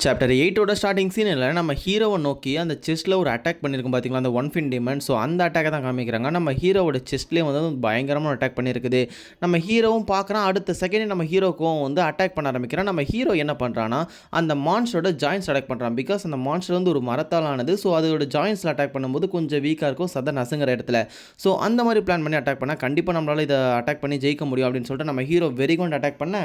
Chapter 8ஓட starting சீனில் நம்ம ஹீரோவை நோக்கி அந்த செஸ்ட்டில் ஒரு அட்டாக் பண்ணியிருக்கும் பார்த்தீங்களா, அந்த ஒன் ஃபின் டீமன். ஸோ அந்த அட்டாக்கை தான் காமிக்கிறாங்க. நம்ம ஹீரோவோட செஸ்ட்லேயே வந்து பயங்கரமாக அட்டாக் பண்ணியிருக்குது. நம்ம ஹீரோவும் பார்க்குறான். அடுத்த செகண்டே நம்ம ஹீரோக்கும் வந்து அட்டாக் பண்ண ஆரம்பிக்கிறான். நம்ம ஹீரோ என்ன பண்ணுறான்னா, அந்த மான்ஸ்டரோட ஜாயின்ஸ் அட்டாக் பண்ணுறான். பிகாஸ் அந்த மான்ஸ்டர் வந்து ஒரு மரத்தால் ஆனது. ஸோ அதோட ஜாயின்ஸில் அட்டாக் பண்ணும்போது கொஞ்சம் வீக்காக இருக்கும், சத நசுங்கிற இடத்துல. ஸோ அந்த மாதிரி பிளான் பண்ணி அட்டாக் பண்ணால் கண்டிப்பாக நம்மளால் இதை அட்டாக் பண்ணி ஜெயிக்க முடியும் அப்படின்னு சொல்லிட்டு நம்ம ஹீரோ வெரி குட் அட்டாக் பண்ண.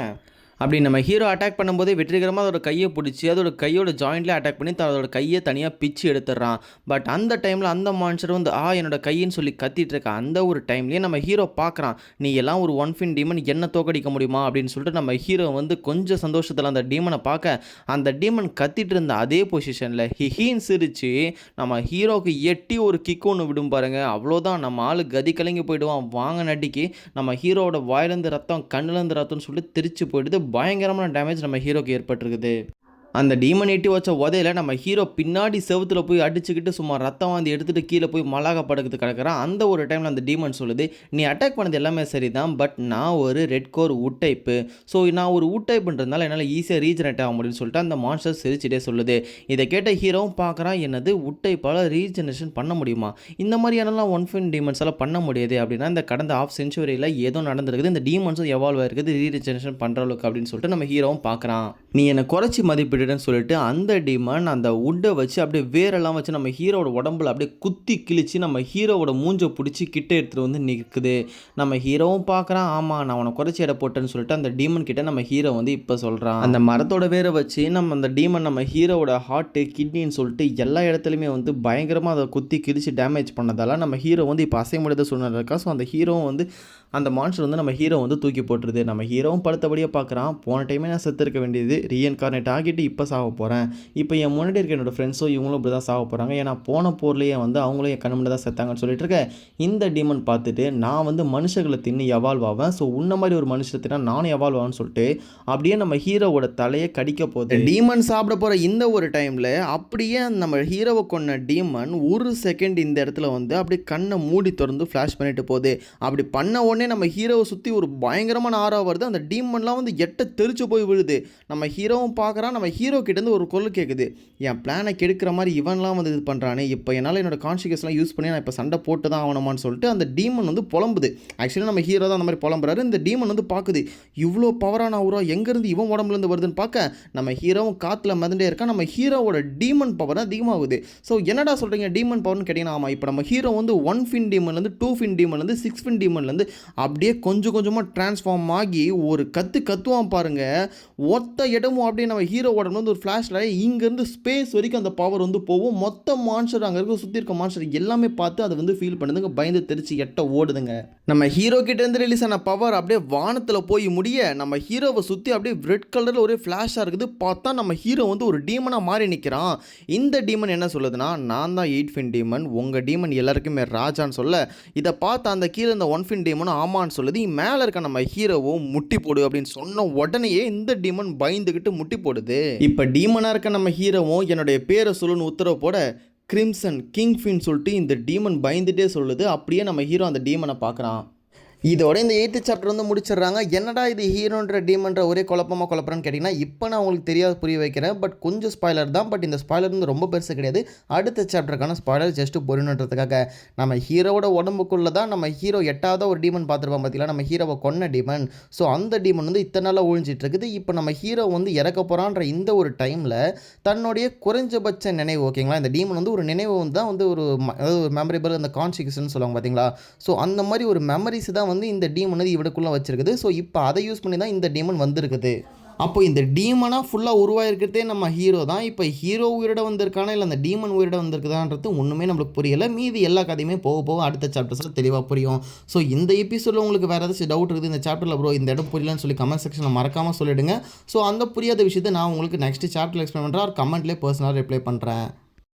அப்படி நம்ம ஹீரோ அட்டாக் பண்ணும்போதே வெற்றிகரமாக அதோட கையை பிடிச்சி அதோட கையோட ஜாயிண்ட்லேயே அட்டாக் பண்ணி அதோட கையை தனியாக பிச்சு எடுத்துடுறான். பட் அந்த டைமில் அந்த மான்ஸ்டர் வந்து என்னோட கையின்னு சொல்லி கத்திட்டு இருக்க அந்த ஒரு டைம்லேயே நம்ம ஹீரோ பார்க்குறான், நீ எல்லாம் ஒரு ஒன் ஃபின் டீமன் என்ன தோக்கடிக்க முடியுமா அப்படின்னு சொல்லிட்டு நம்ம ஹீரோ வந்து கொஞ்சம் சந்தோஷத்தில் அந்த டீமனை பார்க்க, அந்த டீமன் கத்திட்டு இருந்த அதே பொசிஷனில் ஹீன்னு சிரிச்சு நம்ம ஹீரோக்கு எட்டி ஒரு கிக் ஒன்று விடும் பாருங்க. அவ்வளோதான், நம்ம ஆள் கதி கலங்கி போயிடுவான். வாங்க நடிக்கு நம்ம ஹீரோவோட வாயிலேருந்து ரத்தம் கண்ணுலேருந்து ரத்தம்னு சொல்லிட்டு திரிச்சு போயிடுது. பயங்கரமான டேமேஜ் நம்ம ஹீரோக்கு ஏற்பட்டிருக்குது. அந்த டீமன் எட்டி வச்ச உதையில நம்ம ஹீரோ பின்னாடி செவுத்துல போய் அடிச்சுக்கிட்டு சும்மா ரத்தம் வந்து எடுத்துகிட்டு கீழே போய் மலாக படுக்கிறது கிடக்கிறான். அந்த ஒரு டைமில் அந்த டீமன் சொல்லுது, நீ அட்டாக் பண்ணது எல்லாமே சரி தான், பட் நான் ஒரு ரெட் கோர் உட் டைப்பு. ஸோ நான் ஒரு உட் டைப்புன்றதுனால என்னால் ஈஸியாக ரீஜெனரேட் ஆக முடியும்னு சொல்லிட்டு அந்த மான்ஸ்டர் சிரிச்சிட்டே சொல்லுது. இதை கேட்ட ஹீரோவும் பார்க்குறான், என்னது உட் டைப்பால் ரீஜெனரேஷன் பண்ண முடியுமா, இந்த மாதிரியானலாம் ஒன் ஃபின் டீமன்ஸ் எல்லாம் பண்ண முடியாது அப்படின்னா இந்த கடந்த ½ செஞ்சுரியில் ஏதோ நடந்திருக்குது, இந்த டீமன்ஸும் எவால்வ் ஆயிருக்குது ரீஜெனரேஷன் பண்ணுற அளவுக்கு அப்படின்னு சொல்லிட்டு நம்ம ஹீரோவும் பார்க்குறான். நீ என்னை குறைச்சி மதிப்பிடு சொல்லிட்டு அந்த டீமன் அந்த உட்டை வச்சு அப்படியே வேரெல்லாம் வச்சு நம்ம ஹீரோட உடம்புல அப்படியே குத்தி கிழிச்சு நம்ம ஹீரோவோட மூஞ்சை பிடிச்சி கிட்ட எடுத்துகிட்டு வந்து நிற்குது. நம்ம ஹீரோவும் பார்க்குறான், ஆமாம் நான் உன குறைச்சி எடை போட்டேன்னு சொல்லிட்டு அந்த டீமன் கிட்ட நம்ம ஹீரோ வந்து இப்போ சொல்கிறான். அந்த மரத்தோட வேரை வச்சு அந்த டீமன் நம்ம ஹீரோவோட ஹார்ட்டு கிட்னின்னு சொல்லிட்டு எல்லா இடத்துலையுமே வந்து பயங்கரமாக அதை குத்தி கிழிச்சு டேமேஜ் பண்ணதால நம்ம ஹீரோ வந்து இப்போ அசைய முடியாத சூழ்நிலை இருக்கா. ஸோ அந்த ஹீரோவும் வந்து அந்த மான்ஸ்டர் வந்து நம்ம ஹீரோ வந்து தூக்கி போட்டுருது. நம்ம ஹீரோவும் படுத்தபடியாக பார்க்குறான், போன டைமே நான் செத்து இருக்க வேண்டியது, ரீஎன்கார்னேட் ஆகிட்டு இப்போ சாக போகிறேன். இப்போ என் முன்னாடி இருக்க என்னோடய ஃப்ரெண்ட்ஸோ இவங்களும் இப்படி தான் சாக போகிறாங்க, ஏன்னா போன போர்லேயே வந்து அவங்களும் என் கண்ணு முன்னாடி தான் செத்தாங்கன்னு சொல்லிட்டு இருக்க. இந்த டீமன் பார்த்துட்டு நான் வந்து மனுஷங்களை தின்னு எவால்வ் ஆவேன், ஸோ உன்ன மாதிரி ஒரு மனுஷத்தை தின்னா நானும் எவால்வ் ஆவேன்னு சொல்லிட்டு அப்படியே நம்ம ஹீரோவோட தலையை கடிக்க போகுது. டீமன் சாப்பிட போகிற இந்த ஒரு டைமில் அப்படியே நம்ம ஹீரோவை கொண்ட டீமன் ஒரு செகண்ட் இந்த இடத்துல வந்து அப்படியே கண்ணை மூடி திறந்து ஃப்ளாஷ் பண்ணிட்டு போகுது. அப்படி பண்ண உடனே நம்ம ஹீரோவை சுற்றி ஒரு பயங்கரமான ஆரா வருது. அந்த டீமன்லாம் வந்து எட்ட தெரிச்சு போய் விழுது. நம்ம ஹீரோவும் பார்க்குறான், நம்ம ஹீரோ கிட்டேருந்து ஒரு கொள்ளு கேட்குது, என் பிளானை கெடுக்கிற மாதிரி இவன்லாம் வந்து இது பண்ணுறானே, இப்போ என்னால் என்னோட கான்ஷியஸ்லாம் யூஸ் பண்ணி நான் இப்போ சண்டை போட்டு தான் ஆகணுமான்னு சொல்லிட்டு அந்த டீமன் வந்து புலம்புது. ஆக்சுவலி நம்ம ஹீரோ தான் அந்த மாதிரி புலம்புறாரு. இந்த டீமன் வந்து பார்க்குது, இவ்வளோ பவரான அவுரா எங்கேருந்து இவன் உடம்புலேருந்து வருதுன்னு பார்க்க நம்ம ஹீரோவும் காற்றுல மிதண்டே இருக்கான். நம்ம ஹீரோவோட டீமன் பவர் அதிகமாகுது. ஸோ என்னடா சொல்கிறீங்க டீமன் பவர்னு கேட்டிங்கன்னா, ஆமாம் இப்போ நம்ம ஹீரோ வந்து 1 ஃபின் டீமன்லேருந்து 2 ஃபின் டீமன்லேருந்து 6 ஃபின் டீமன்லேருந்து அப்படியே கொஞ்சம் கொஞ்சமாக டிரான்ஸ்ஃபார்ம் ஆகி ஒரு கத்துவான் பாருங்க. ஒத்த இடமும் அப்படியே நம்ம ஹீரோ உடம்புல வந்து ஒரு ஃப்ளாஷ்ல இங்கேருந்து ஸ்பேஸ் வரைக்கும் அந்த பவர் வந்து போகும். மொத்த மான்ஸ்டர் அங்கே இருக்க சுற்றி இருக்க மான்ஸ்டர் எல்லாமே பார்த்து அதை வந்து ஃபீல் பண்ணுதுங்க, பயந்து தெரிச்சு எட்ட ஓடுதுங்க. நம்ம ஹீரோ கிட்டேருந்து ரிலீஸ் ஆன பவர் அப்படியே வானத்தில் போய் முடிய நம்ம ஹீரோவை சுற்றி அப்படியே ரெட் கலரில் ஒரே ஃப்ளாஷாக இருக்குது. பார்த்தா நம்ம ஹீரோ வந்து ஒரு டீமனாக மாறி நிற்கிறான். இந்த டீமன் என்ன சொல்லுதுன்னா, நான் தான் 8 ஃபின் டீமன், உங்கள் டீமன் எல்லாருக்குமே ராஜான்னு சொல்ல, இதை பார்த்து அந்த கீழே இந்த 1 ஃபின் டீமனும் ஆமான்னு சொல்லுது. மேலே இருக்க நம்ம ஹீரோவும் முட்டி போடு அப்படின்னு சொன்ன உடனேயே இந்த டீமன் பயந்துக்கிட்டு முட்டி போடுது. இப்போ டீமனாக இருக்க நம்ம ஹீரோவும் என்னுடைய பேரை சொல்லுன்னு உத்தரவு போட, கிரிம்சன் கிங் ஃபின் சொல்லிட்டு இந்த டீமன் பயந்துட்டே சொல்லுது. அப்படியே நம்ம ஹீரோ அந்த டீமனை பார்க்குறான். இதோட இந்த 8th சாப்டர் வந்து முடிச்சிடுறாங்க. என்னடா இது ஹீரோன்ற டீமன்ற ஒரே குழப்பறான்னு கேட்டிங்கன்னா, இப்போ நான் உங்களுக்கு தெரியாது புரிய வைக்கிறேன். பட் கொஞ்சம் ஸ்பாய்லர் தான். பட் இந்த ஸ்பாய்லர் வந்து ரொம்ப பெருசு கிடையாது. அடுத்த சாப்டருக்கான ஸ்பாய்லர் ஜஸ்ட்டு பொருணுன்றதுக்காக நம்ம ஹீரோவோட உடம்புக்குள்ளே தான் நம்ம ஹீரோ 8வது ஒரு டீமன் பார்த்துருப்போம் பார்த்தீங்களா, நம்ம ஹீரோவை கொன்ன டீமன். ஸோ அந்த டீமன் வந்து இத்தனை நாளாக ஒழிஞ்சிட்டு இருக்குது. இப்போ நம்ம ஹீரோ வந்து இறக்க போகிறான்ற இந்த ஒரு டைமில் தன்னுடைய குறைஞ்சபட்ச நினைவு, ஓகேங்களா, இந்த டீமன் வந்து ஒரு நினைவு வந்து தான் வந்து ஒரு மெமரிபிள் அந்த கான்சிக்ஸ்ன்னு சொல்லுவாங்க பார்த்தீங்களா. ஸோ அந்த மாதிரி ஒரு மெமரிஸ் தான் வந்து இந்த டீமன் வந்து இவனுக்குள்ள வச்சிருக்குது. ஸோ இப்போ அதை யூஸ் பண்ணி தான் இந்த டீமன் வந்திருக்குது. அப்போ இந்த டீமனாக ஃபுல்லாக உருவாயிருக்கிறதே நம்ம ஹீரோ தான். இப்போ ஹீரோ உயிரிட வந்திருக்கானா இல்லை அந்த டீமன் உயிரிட வந்திருக்குதான்றது ஒன்றுமே நம்மளுக்கு புரியலை. மீதி எல்லா கதையுமே போக அடுத்த சாப்டர்ஸில் தெளிவாக புரியும். ஸோ இந்த எபிசோடில் உங்களுக்கு வேறு ஏதாச்சும் டவுட் இருக்குது இந்த சாப்டரில், ப்ரோ இந்த இடம் புரியலன்னு சொல்லி கமெண்ட் செக்ஷனில் மறக்காமல் சொல்லிவிடுங்க. ஸோ அந்த புரியாத விஷயத்தை நான் உங்களுக்கு நெக்ஸ்ட் சாப்டரில் எக்ஸ்பிளைன் பண்ணுறேன், கமெண்ட்லேயே பர்சனலாக ரிப்ளை பண்ணுறேன்.